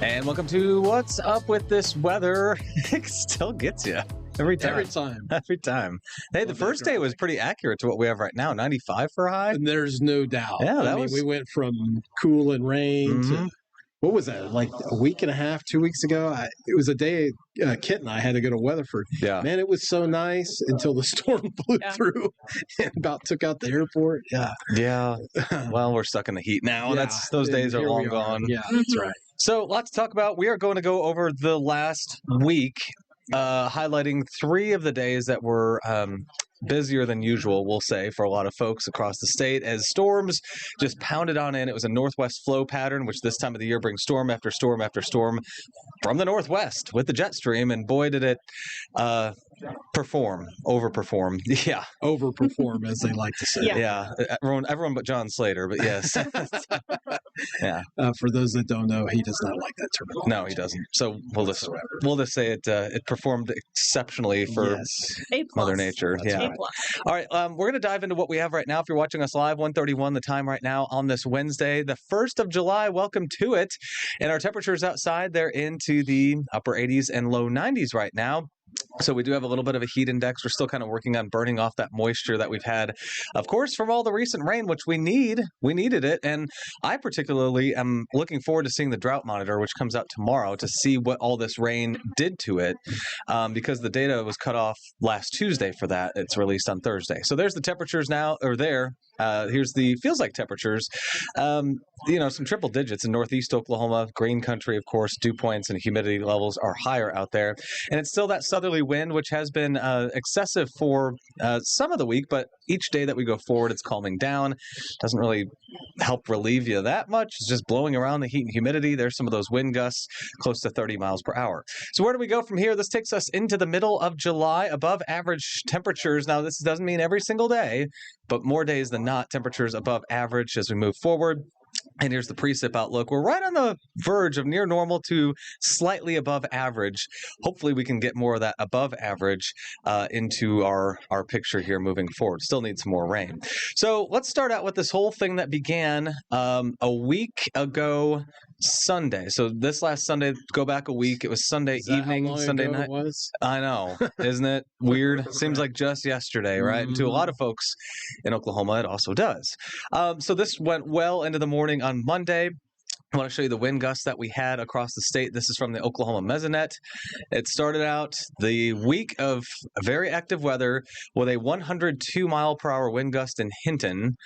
And welcome to What's Up with This Weather. It still gets you every time. Every time. Hey, the first day was pretty accurate to what we have right now, 95 for a high. And there's no doubt. Yeah, we went from cool and rain to, what was that, like a week and a half, 2 weeks ago? It was a day Kit and I had to go to Weatherford. Yeah. Man, it was so nice until the storm blew through and about took out the airport. Yeah. Yeah. Well, we're stuck in the heat now. Yeah. Those days are long gone. Yeah, that's right. So, lots to talk about. We are going to go over the last week, highlighting 3 of the days that were busier than usual, we'll say, for a lot of folks across the state as storms just pounded on in. It was a northwest flow pattern, which this time of the year brings storm after storm after storm from the northwest with the jet stream, and boy, did it overperform. Yeah. Overperform, as they like to say. Yeah. Everyone but John Slater, but yes. Yeah. For those that don't know, he does not like that terminology. No, he doesn't. So we'll just say it performed exceptionally for Mother Nature. Yeah. All right. We're going to dive into what we have right now. If you're watching us live, 1:31 the time right now on this Wednesday, the 1st of July. Welcome to it. And our temperatures outside, they're into the upper 80s and low 90s right now. So we do have a little bit of a heat index. We're still kind of working on burning off that moisture that we've had, of course, from all the recent rain, which we need. We needed it. And I particularly am looking forward to seeing the drought monitor, which comes out tomorrow, to see what all this rain did to it, because the data was cut off last Tuesday for that. It's released on Thursday. So there's the temperatures now, or there. Here's the feels like temperatures. Some triple digits in northeast Oklahoma, green country, of course, dew points and humidity levels are higher out there. And it's still that southerly wind, which has been excessive for some of the week, but each day that we go forward, it's calming down. Doesn't really help relieve you that much. It's just blowing around the heat and humidity. There's some of those wind gusts close to 30 miles per hour. So where do we go from here? This takes us into the middle of July, above average temperatures. Now, this doesn't mean every single day, but more days than not, temperatures above average as we move forward. And here's the precip outlook. We're right on the verge of near normal to slightly above average. Hopefully we can get more of that above average into our picture here moving forward. Still need some more rain. So let's start out with this whole thing that began a week ago Sunday. So this last Sunday, go back a week. It was Sunday evening, Sunday night. I know. Isn't it weird? Seems like just yesterday, right? And to a lot of folks in Oklahoma, it also does. So this went well into the morning on Monday. I want to show you the wind gusts that we had across the state. This is from the Oklahoma Mesonet. It started out the week of very active weather with a 102 mile per hour wind gust in Hinton.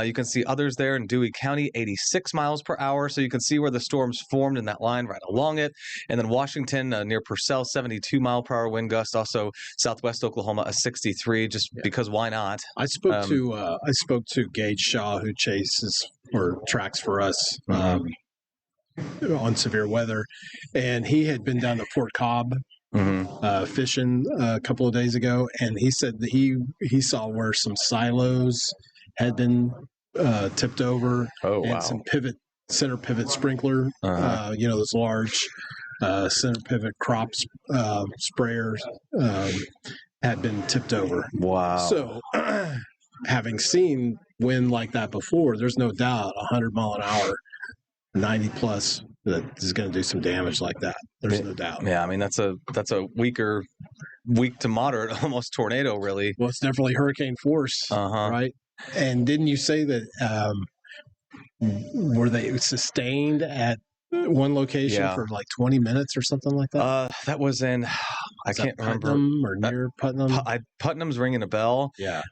You can see others there in Dewey County, 86 miles per hour. So you can see where the storms formed in that line right along it. And then Washington near Purcell, 72 mile per hour wind gust. Also southwest Oklahoma, a 63, just because why not? I spoke to Gage Shaw, who chases or tracks for us on severe weather, and he had been down to Fort Cobb fishing a couple of days ago, and he said that he saw where some silos had been tipped over, some center pivot sprinkler, those large center pivot crop sprayers had been tipped over. Wow. So having seen wind like that before, there's no doubt 100 mile an hour, 90 plus, that is going to do some damage like that. There's no doubt. Yeah, I mean, that's a weak to moderate, almost tornado, really. Well, it's definitely hurricane force, right? And didn't you say that were they sustained at one location for like 20 minutes or something like that? That was in, I can't remember. Putnam or near Putnam? Putnam's ringing a bell. Yeah.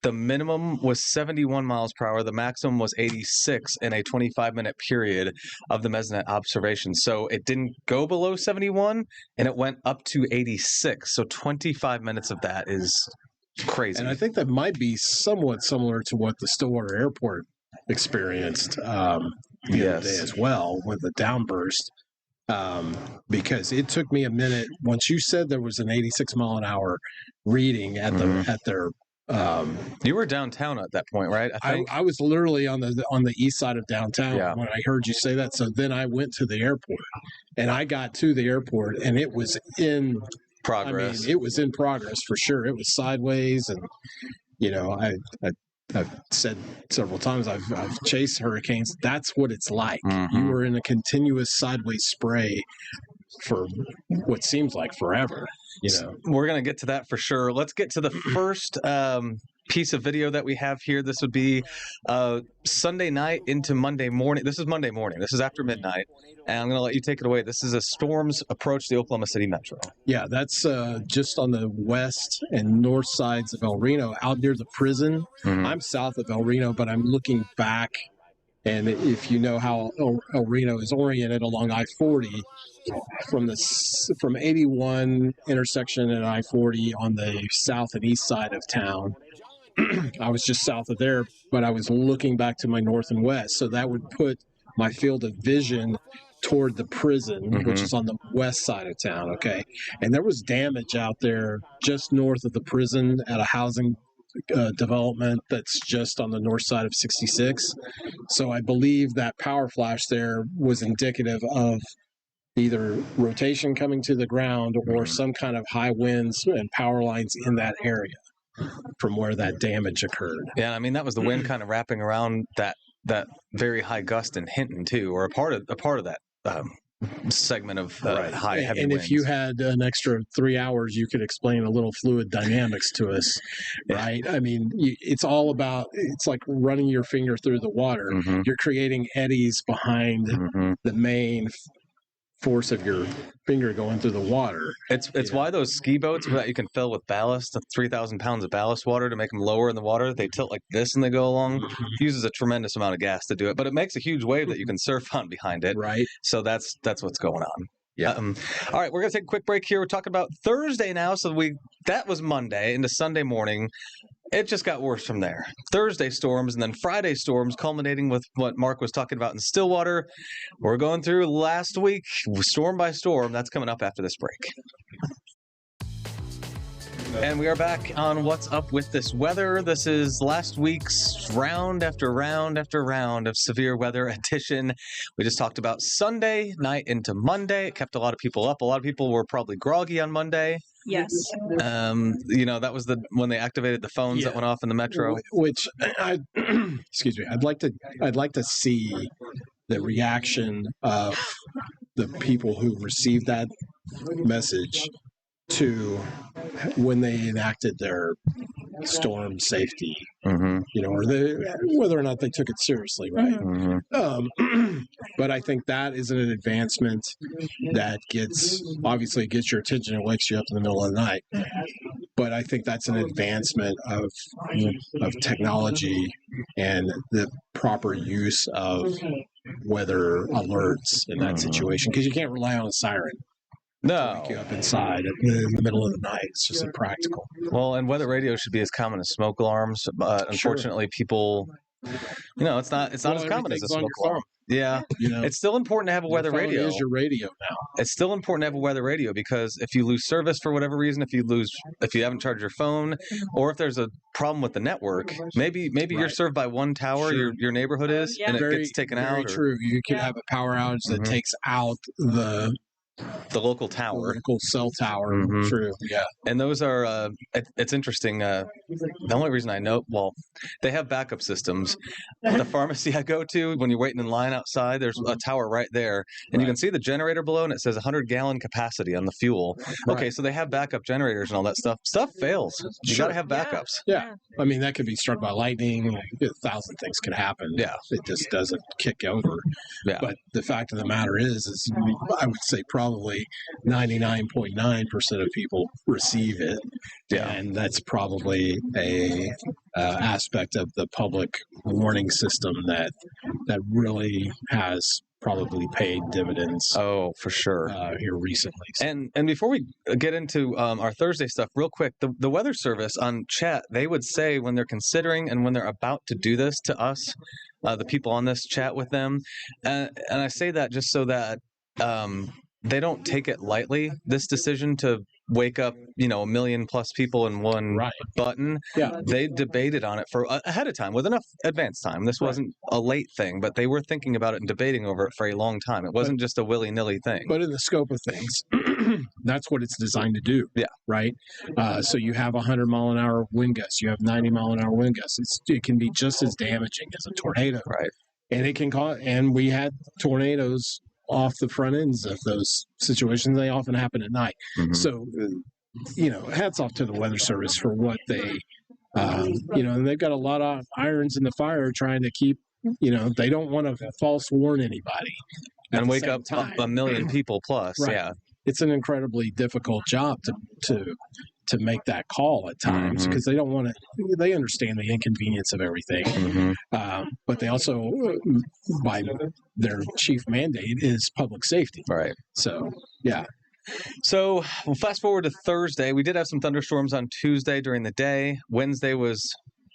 The minimum was 71 miles per hour. The maximum was 86 in a 25-minute period of the Mesonet observation. So it didn't go below 71, and it went up to 86. So 25 minutes of that is crazy. And I think that might be somewhat similar to what the Stillwater Airport experienced the other day as well with the downburst. Because it took me a minute. Once you said there was an 86 mile an hour reading at their you were downtown at that point, right? I was literally on the east side of downtown when I heard you say that. So then I went to the airport, and I got to the airport, and it was in progress. I mean, it was in progress for sure. It was sideways, and I said several times, I've chased hurricanes. That's what it's like. You were in a continuous sideways spray for what seems like forever. We're going to get to that for sure. Let's get to the first piece of video that we have here. This would be Sunday night into Monday morning. This is Monday morning. This is after midnight. And I'm going to let you take it away. This is as storms approach the Oklahoma City metro. Yeah, that's just on the west and north sides of El Reno, out near the prison. I'm south of El Reno, but I'm looking back. And if you know how El Reno is oriented along I-40, from 81 intersection at I-40 on the south and east side of town, I was just south of there, but I was looking back to my north and west. So that would put my field of vision toward the prison, which is on the west side of town. Okay. And there was damage out there just north of the prison at a housing development that's just on the north side of 66. So I believe that power flash there was indicative of either rotation coming to the ground or some kind of high winds and power lines in that area from where that damage occurred. Yeah, I mean, that was the wind kind of wrapping around that very high gust in Hinton too, or a part of that segment of high heavy and winds. If you had an extra 3 hours, you could explain a little fluid dynamics to us, right? I mean, it's like running your finger through the water. You're creating eddies behind the main force of your finger going through the water. It's why those ski boats that you can fill with ballast, 3,000 pounds of ballast water to make them lower in the water, they tilt like this and they go along. It uses a tremendous amount of gas to do it, but it makes a huge wave that you can surf on behind it. Right. So that's what's going on. Yeah. All right, we're going to take a quick break here. We're talking about Thursday now. So that was Monday into Sunday morning. It just got worse from there. Thursday storms and then Friday storms, culminating with what Mark was talking about in Stillwater. We're going through last week, storm by storm. That's coming up after this break. And we are back on What's Up with This Weather. This is last week's round after round after round of severe weather edition. We just talked about Sunday night into Monday. It kept a lot of people up. A lot of people were probably groggy on Monday. Yes. That was when they activated the phones that went off in the metro. Which, excuse me, I'd like to see the reaction of the people who received that message to when they enacted their storm safety, or whether or not they took it seriously, right? But I think that is an advancement that obviously gets your attention and wakes you up in the middle of the night. But I think that's an advancement of technology and the proper use of weather alerts in that situation, because you can't rely on a siren. No. Wake you up inside in the middle of the night. It's just impractical. Well, and weather radio should be as common as smoke alarms, but unfortunately, people, it's not as common as a smoke alarm. Yeah, it's still important to have a weather radio. It is your radio now. It's still important to have a weather radio because if you lose service for whatever reason, if you haven't charged your phone, or if there's a problem with the network, maybe you're served by one tower, your neighborhood is, and it gets taken out. Very true. You can have a power outage that takes out the local tower, local cell tower. True. Yeah. And those are it's interesting. The only reason I know, they have backup systems. The pharmacy I go to, when you're waiting in line outside, there's a tower right there, and you can see the generator below, and it says 100-gallon capacity on the fuel. Okay, so they have backup generators and all that stuff. Stuff fails. You got to have backups. Yeah. I mean, that could be struck by lightning. 1,000 things could happen. Yeah. It just doesn't kick over. Yeah. But the fact of the matter is I would say probably 99.9% of people receive it. Yeah. And that's probably a aspect of the public warning system that really has probably paid dividends. Oh, for sure. Here recently. So. And before we get into our Thursday stuff, real quick, the Weather Service on chat, they would say when they're considering and when they're about to do this to us, the people on this chat with them, and I say that just so that they don't take it lightly, this decision to wake up, 1 million plus people in one button. Yeah. They debated on it for ahead of time with enough advance time. This wasn't a late thing, but they were thinking about it and debating over it for a long time. It wasn't just a willy-nilly thing. But in the scope of things, that's what it's designed to do. Yeah. Right. So you have 100-mile-an-hour wind gusts. You have 90-mile-an-hour wind gusts. It can be just as damaging as a tornado. Right. And it can cause. And we had tornadoes off the front ends of those situations. They often happen at night. Mm-hmm. So, hats off to the Weather Service for what they, and they've got a lot of irons in the fire trying to keep. They don't want to false warn anybody and wake up a million people plus. Right. Yeah, it's an incredibly difficult job to make that call at times because they don't want to. They understand the inconvenience of everything, but they also, by their chief mandate, is public safety. Right. So yeah. So we'll fast forward to Thursday. We did have some thunderstorms on Tuesday during the day. Wednesday was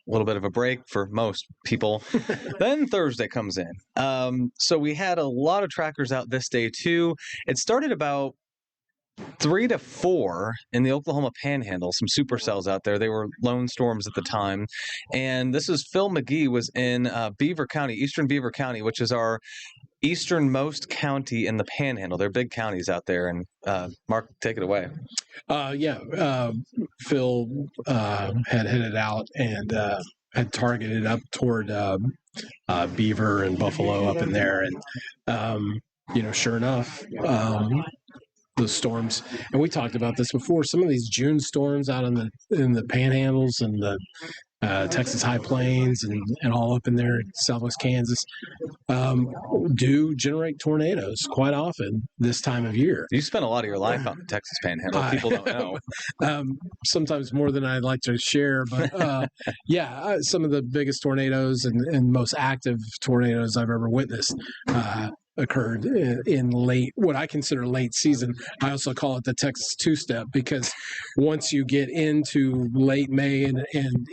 a little bit of a break for most people. Then Thursday comes in. So we had a lot of trackers out this day too. It started about 3 to 4 in the Oklahoma Panhandle, some supercells out there. They were lone storms at the time. And this is Phil McGee was in Beaver County, eastern Beaver County, which is our easternmost county in the Panhandle. They're big counties out there. And Mark, take it away. Phil had headed out and had targeted up toward Beaver and Buffalo up in there. And, sure enough, the storms, and we talked about this before, some of these June storms out in the Panhandles and the Texas High Plains and all up in there in southwest Kansas do generate tornadoes quite often this time of year. You spent a lot of your life on the Texas Panhandle. People don't know. Sometimes more than I'd like to share, but some of the biggest tornadoes and most active tornadoes I've ever witnessed occurred in what I consider late season. I also call it the Texas two-step because once you get into late May and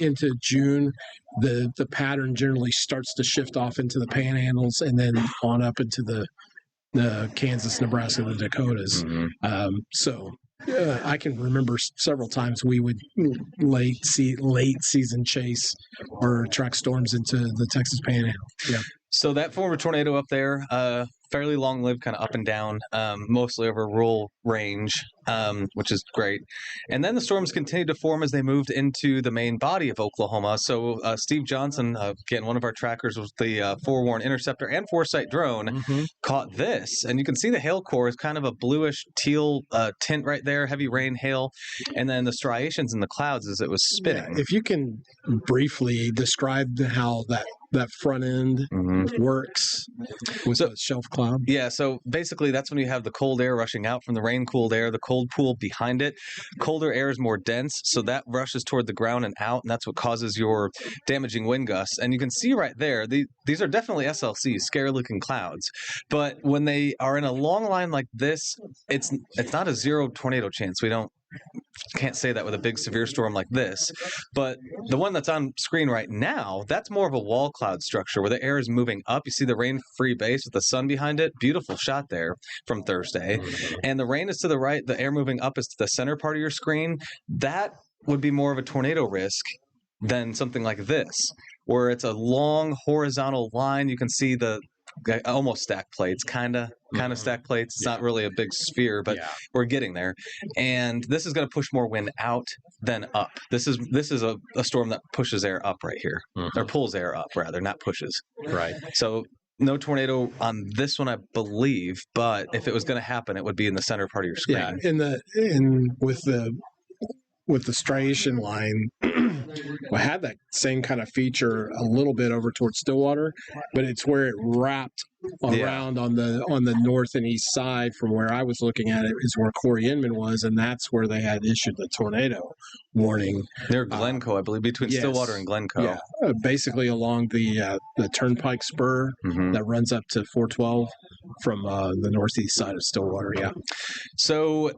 into June, the pattern generally starts to shift off into the Panhandles and then on up into the Kansas, Nebraska, the Dakotas. I can remember several times we would late season chase or track storms into the Texas Panhandle. Yeah. So that former tornado up there, fairly long-lived, kind of up and down, mostly over rural range, which is great. And then the storms continued to form as they moved into the main body of Oklahoma. So Steve Johnson, again, one of our trackers with the Forewarn Interceptor and Foresight drone, caught this. And you can see the hail core is kind of a bluish teal tint right there, heavy rain, hail. And then the striations in the clouds as it was spinning. Yeah, if you can briefly describe how that front end works with the shelf cloud. Yeah, so basically that's when you have the cold air rushing out from the rain-cooled air, the cold pool behind it. Colder air is more dense, so that rushes toward the ground and out, and that's what causes your damaging wind gusts. And you can see right there, these are definitely SLCs, scary-looking clouds. But when they are in a long line like this, it's not a zero tornado chance. Can't say that with a big severe storm like this, but the one that's on screen right now, that's more of a wall cloud structure where the air is moving up. You see the rain-free base with the sun behind it. Beautiful shot there from Thursday. And the rain is to the right. The air moving up is to the center part of your screen. That would be more of a tornado risk than something like this, where it's a long horizontal line. You can see the almost stack plates, kind of stack plates. It's not really a big sphere, but we're getting there. And this is going to push more wind out than up. This is a storm that pushes air up right here, or pulls air up rather, not pushes. Right. So no tornado on this one, I believe. But if it was going to happen, it would be in the center part of your screen. Yeah, with the striation line, we had that same kind of feature a little bit over towards Stillwater, but it's where it wrapped around on the north and east side from where I was looking at it is where Corey Inman was, and that's where they had issued the tornado warning. Near Glencoe, I believe, between Stillwater and Glencoe. Yeah, basically along the Turnpike spur that runs up to 412 from the northeast side of Stillwater. Yeah. So.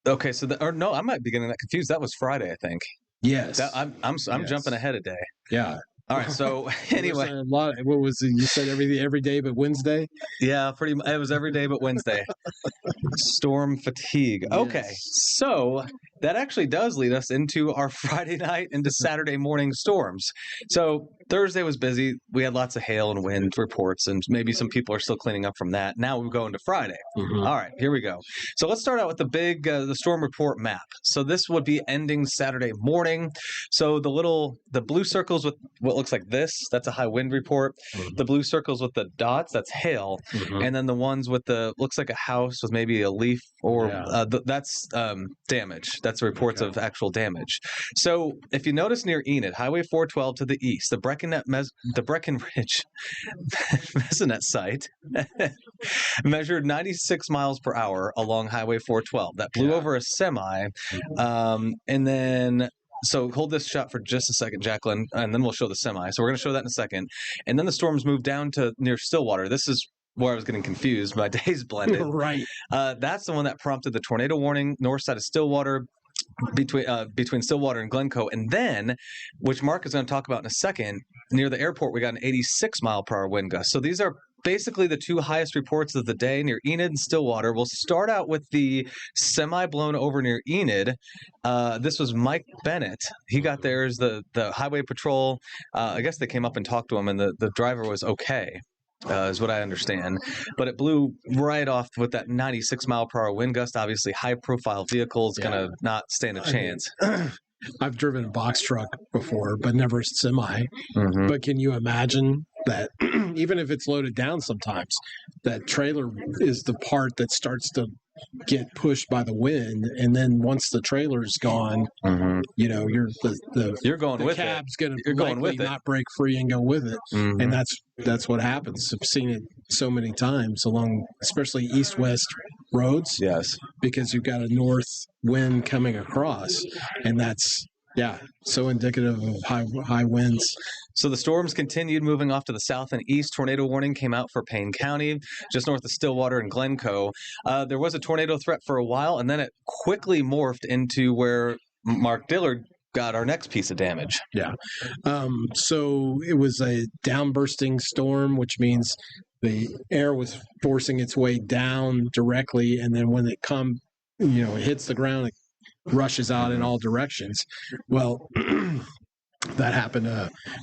Okay, I might be getting that confused. That was Friday, I think. Yes. I'm jumping ahead a day. Yeah. All right. So anyway, what was it? You said every day but Wednesday? Yeah, it was every day but Wednesday. Storm fatigue. Okay. So that actually does lead us into our Friday night into Saturday morning storms. So Thursday was busy. We had lots of hail and wind reports, and maybe some people are still cleaning up from that. Now we go into Friday. All right, here we go. So let's start out with the storm report map. So this would be ending Saturday morning. So the blue circles with what looks like this, that's a high wind report. The blue circles with the dots, that's hail. And then the ones with the looks like a house with maybe a leaf or that's damage. That's reports of actual damage. So if you notice near Enid, Highway 412 to the east, the Breckenridge Mesonet site measured 96 miles per hour along Highway 412. That blew over a semi, and then. So hold this shot for just a second, Jacqueline, and then we'll show the semi. So we're going to show that in a second. And then the storms moved down to near Stillwater. This is where I was getting confused. My days blended. Right. That's the one that prompted the tornado warning north side of Stillwater, between Stillwater and Glencoe. And then, which Mark is going to talk about in a second, near the airport, we got an 86 mile per hour wind gust. So these are basically the two highest reports of the day near Enid and Stillwater. We'll start out with the semi blown over near Enid. This was Mike Bennett. He got there as the highway patrol. I guess they came up and talked to him, and the driver was okay. Is what I understand. But it blew right off with that 96 mile per hour wind gust. Obviously, high profile vehicle is going to not stand a chance. I've driven a box truck before, but never a semi. But can you imagine that even if it's loaded down sometimes, that trailer is the part that starts to get pushed by the wind, and then once the trailer's gone, you know, you're going with cab's it. You're going with it. Not break free and go with it, and that's what happens. I've seen it so many times along, especially east-west roads. Yes, because you've got a north wind coming across, and that's so indicative of high winds. So the storms continued moving off to the south and east. Tornado warning came out for Payne County, just north of Stillwater and Glencoe. There was a tornado threat for a while, and then it quickly morphed into where Mark Dillard got our next piece of damage. Yeah. So it was a downbursting storm, which means the air was forcing its way down directly, and then when it it hits the ground, it rushes out in all directions. Well, that happened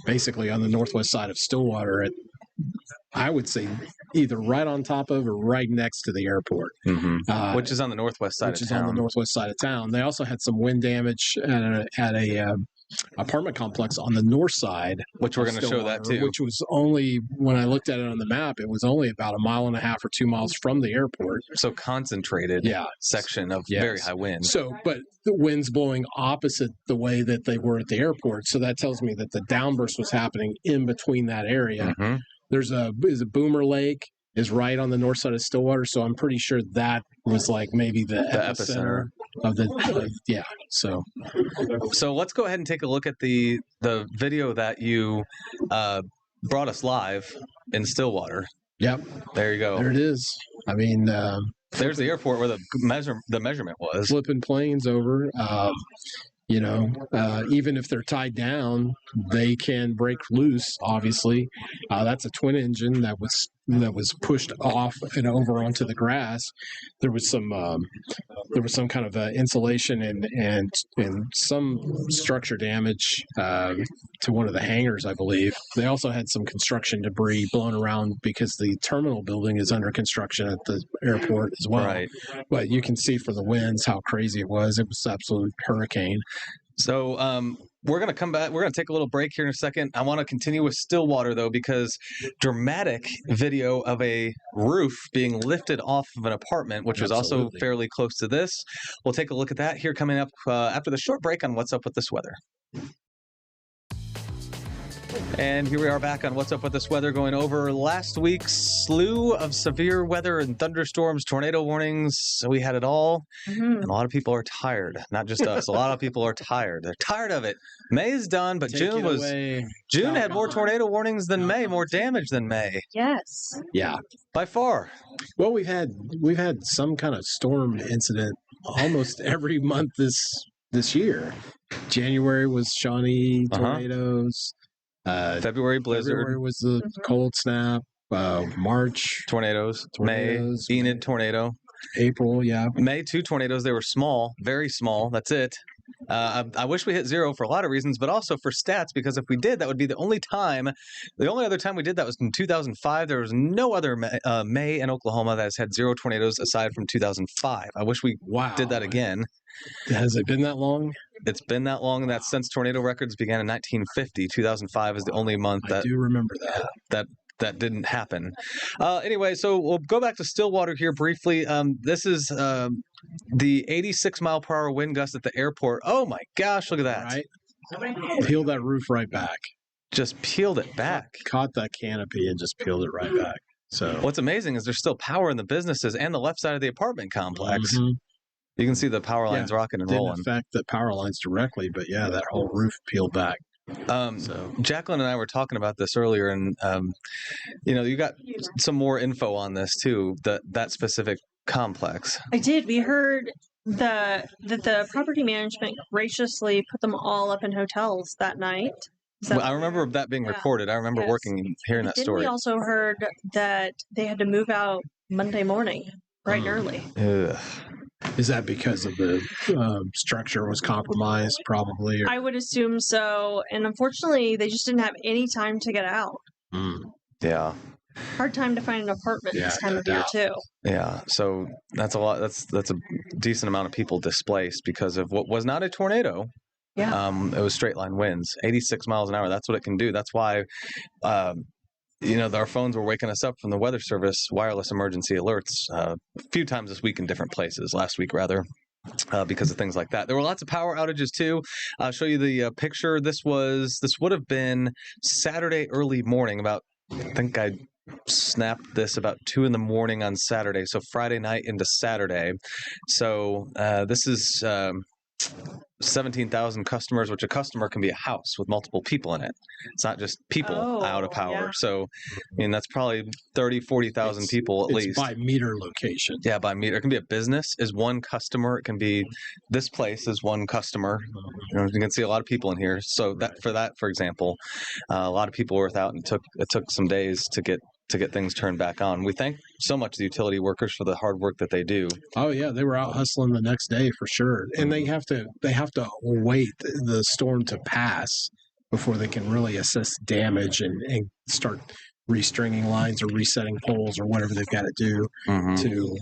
basically on the northwest side of Stillwater, I would say either right on top of or right next to the airport. Which is on the northwest side of town. Which is on the northwest side of town. They also had some wind damage at a apartment complex on the north side. Which we're going to show that too. Which was only, when I looked at it on the map, it was only about 1.5 miles or 2 miles from the airport. So concentrated section of very high wind. So, but the wind's blowing opposite the way that they were at the airport. So that tells me that the downburst was happening in between that area. There's a Boomer Lake is right on the north side of Stillwater, so I'm pretty sure that was like maybe the epicenter of the So let's go ahead and take a look at the video that you brought us live in Stillwater. Yep, there you go. There it is. I mean, there's the airport where the measurement was. Flipping planes over. Even if they're tied down, they can break loose. Obviously, that's a twin engine that was pushed off and over onto the grass. There was some kind of insulation and some structure damage to one of the hangars, I believe. They also had some construction debris blown around because the terminal building is under construction at the airport as well. Right. But you can see for the winds how crazy it was. It was an absolute hurricane. So we're going to come back. We're going to take a little break here in a second. I want to continue with Stillwater, though, because dramatic video of a roof being lifted off of an apartment, which was also fairly close to this. We'll take a look at that here coming up after the short break on What's Up With This Weather. And here we are back on What's Up With This Weather, going over last week's slew of severe weather and thunderstorms, tornado warnings. So we had it all. And a lot of people are tired. Not just us. A lot of people are tired. They're tired of it. May is done, but June had more tornado warnings than May, more damage than May. Yes. Yeah. By far. Well, we've had some kind of storm incident almost every month this year. January was Shawnee tornadoes. February blizzard. February was the cold snap. March tornadoes. May Enid tornado. April, yeah. May 2 tornadoes. They were small, very small. That's it. I wish we hit 0 for a lot of reasons, but also for stats, because if we did, that would be the only other time we did that was in 2005. There was no other May in Oklahoma that has had 0 tornadoes aside from 2005. I wish we did that again. Has it been that long? It's been that long, and that's since tornado records began in 1950. 2005 is the only month I do remember that didn't happen. Anyway, so we'll go back to Stillwater here briefly. This is the 86-mile-per-hour wind gust at the airport. Oh my gosh, look at that! Right, peeled that roof right back. Just peeled it back. Caught that canopy and just peeled it right back. So what's amazing is there's still power in the businesses and the left side of the apartment complex. Mm-hmm. You can see the power lines rocking and rolling. Didn't affect the power lines directly, but yeah, that whole roof peeled back. Jacqueline and I were talking about this earlier, and you got some more info on this too. That specific complex. I did. We heard that the property management graciously put them all up in hotels that night. I remember that being recorded. I remember hearing that story. We also heard that they had to move out Monday morning, bright and early. Ugh. Is that because of the structure was compromised, probably? Or? I would assume so. And unfortunately, they just didn't have any time to get out. Yeah. Hard time to find an apartment this time of year, too. Yeah. So that's a lot. That's a decent amount of people displaced because of what was not a tornado. Yeah. It was straight line winds, 86 miles an hour. That's what it can do. That's why our phones were waking us up from the Weather Service wireless emergency alerts a few times this week in different places, last week rather, because of things like that. There were lots of power outages too. I'll show you the picture. This would have been Saturday early morning. I think I snapped this about 2 a.m. on Saturday. So Friday night into Saturday. So this is 17,000 customers, which a customer can be a house with multiple people in it. It's not just people out of power. Yeah. So, that's probably 30, 40,000 people at least. By meter location. Yeah, by meter. It can be a business is one customer. It can be this place is one customer. You can see a lot of people in here. So for example, a lot of people were without, and it took some days to get things turned back on. We thank so much the utility workers for the hard work that they do. Oh yeah, they were out hustling the next day for sure. And they have to wait the storm to pass before they can really assess damage and start restringing lines or resetting poles or whatever they've got to do to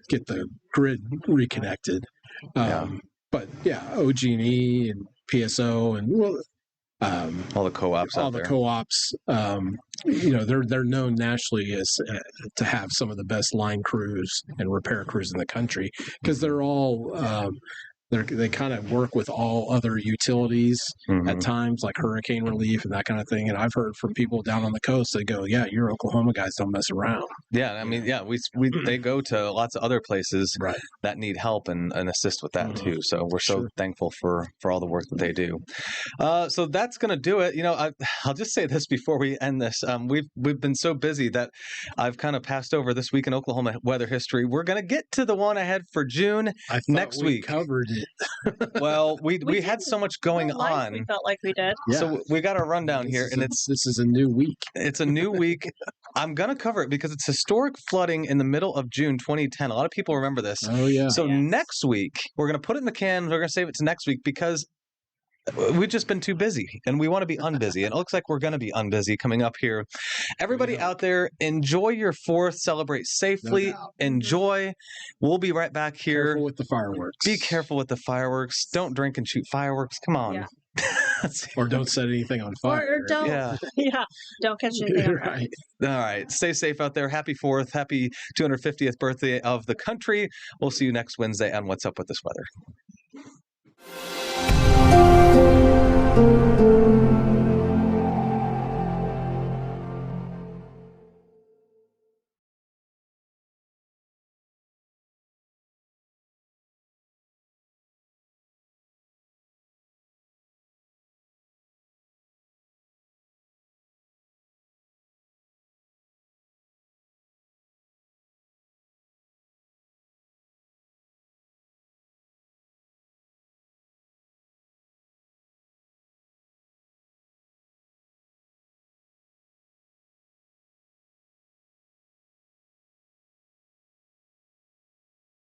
get the grid reconnected. But yeah, OG&E and PSO and all the co-ops out there. All the co-ops, they're known nationally as to have some of the best line crews and repair crews in the country because they're all they kind of work with all other utilities at times, like hurricane relief and that kind of thing. And I've heard from people down on the coast, they go, "Yeah, your Oklahoma guys don't mess around." Yeah, I mean, they go to lots of other places that need help and assist with that too. So we're so thankful for all the work that they do. So that's going to do it. I'll just say this before we end this. We've been so busy that I've kind of passed over this week in Oklahoma weather history. We're going to get to the one ahead for June next week. Covered it. Well, we had so much going on. We felt like we did. Yeah. So we got our rundown here, and this is a new week. It's a new week. I'm going to cover it because it's historic flooding in the middle of June 2010. A lot of people remember this. Oh, yeah. So next week, we're going to put it in the can. We're going to save it to next week because we've just been too busy and we want to be unbusy. And it looks like we're going to be unbusy coming up here. Everybody out there, enjoy your 4th. Celebrate safely. Enjoy. We'll be right back here. Careful with the fireworks. Be careful with the fireworks. Don't drink and shoot fireworks. Come on. Yeah. Or don't set anything on fire. Or don't. Yeah. Don't catch anything on fire. All right. Stay safe out there. Happy 4th. Happy 250th birthday of the country. We'll see you next Wednesday on What's Up with This Weather.